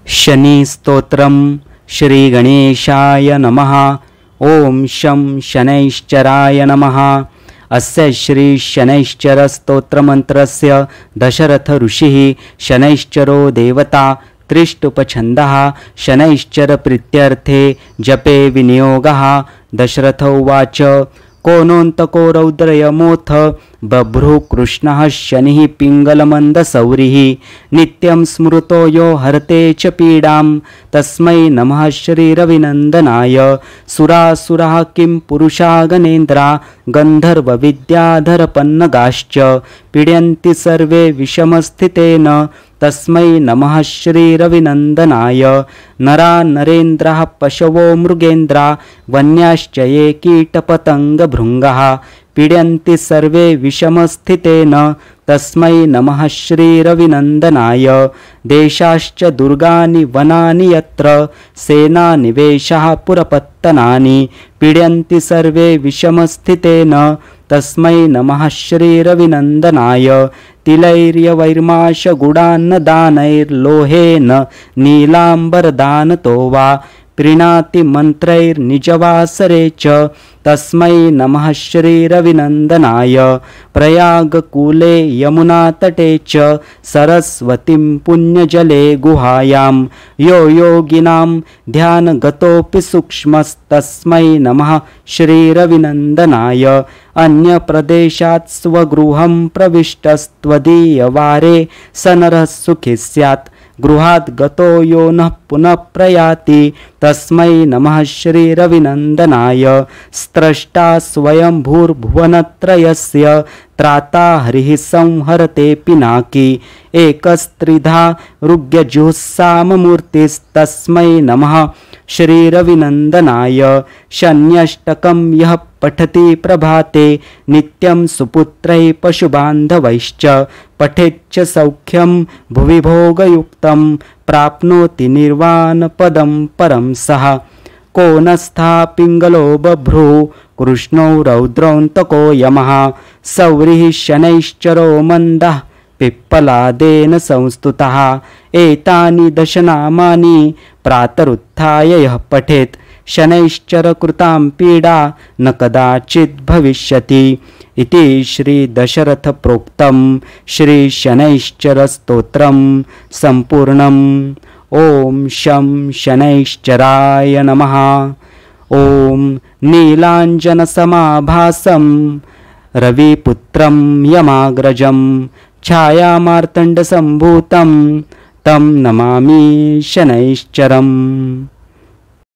शनि स्तोत्रम श्री गणेशाय नमः। ओम शं शनैश्चराय नमः। अस्य श्री शनैश्चर स्तोत्रमन्त्रस्य दशरथ ऋषिः शनैश्चरो देवता त्रिष्टुपछन्दः शनैश्चर प्रीत्यर्थे जपे विनियोगः। दशरथ उवाच कोनोऽन्तको रौद्रयमोऽथ बभ्रुः कृष्णः शनिः पिङ्गलमन्दसौरिः नित्यं स्मृतो यो हरते च पीडां तस्मै नमः श्रीरविनन्दनाय। सुरासुरः किं पुरुषा गणेन्द्रा गन्धर्वविद्याधरपन्नगाश्च पीड्यन्ति सर्वे विषमस्थितेन तस्मै नमः श्रीरविनन्दनाय। नरा नरेन्द्रः पशवो मृगेन्द्रा वन्याश्च ये कीटपतङ्गभृङ्गः पीड्यन्ति सर्वे विषमस्थितेन तस्मै नमः श्रीरविनन्दनाय। देशाश्च दुर्गानि वनानि यत्र सेनानिवेशः पुरपत्तनानि पीड्यन्ति सर्वे विषमस्थितेन तस्मै नमः श्रीरविनन्दनाय। तिलैर्यवैर्माशगुडान्नदानैर्लोहेन नीलाम्बरदानतो वा प्रीणाति मन्त्रैर्निजवासरे च तस्मै नमः श्रीरविनन्दनाय। प्रयागकूले यमुनातटे च सरस्वतीं पुण्यजले गुहायां यो योगिनां ध्यानगतोऽपि सूक्ष्मस्तस्मै नमः श्रीरविनन्दनाय। अन्यप्रदेशात् स्वगृहं प्रविष्टस्त्वदीयवारे स नरः सुखी स्यात् गृहात् गतो यो नः पुनः प्रयाति तस्मै नमः श्रीरविनन्दनाय। स्त्रष्टा स्वयं भूर्भुवनत्रयस्य त्राता हरिः संहरते पिनाकी एकस्त्रिधा ऋग्यजुःसाममूर्तिस्तस्मै नमः श्रीरविनन्दनाय। शन्यष्टकं यः पठति प्रभाते नित्यं सुपुत्रैः पशुबान्धवैश्च पठेच्च सौख्यं भुवि भोगयुक्तं प्राप्नोति निर्वाणपदं परं सः। को न स्था पिङ्गलो बभ्रुः कृष्णो रौद्रोऽन्तको यमः सौरिः शनैश्चरो मन्दः पिप्पलादेन संस्तुतः। एतानि दशनामानि प्रातरुत्थाय यः पठेत् शनैश्चरकृतां पीडा न कदाचित् भविष्यति। इति श्री दशरथ प्रोक्तं श्री शनैश्चर स्तोत्रं सम्पूर्णम्। ओम शं शनैश्चराय नमः। ओम नीलाञ्जनसमाभासं रविपुत्रं यमाग्रजं छायामार्तण्डसम्भूतं तं नमामि शनैश्चरम्।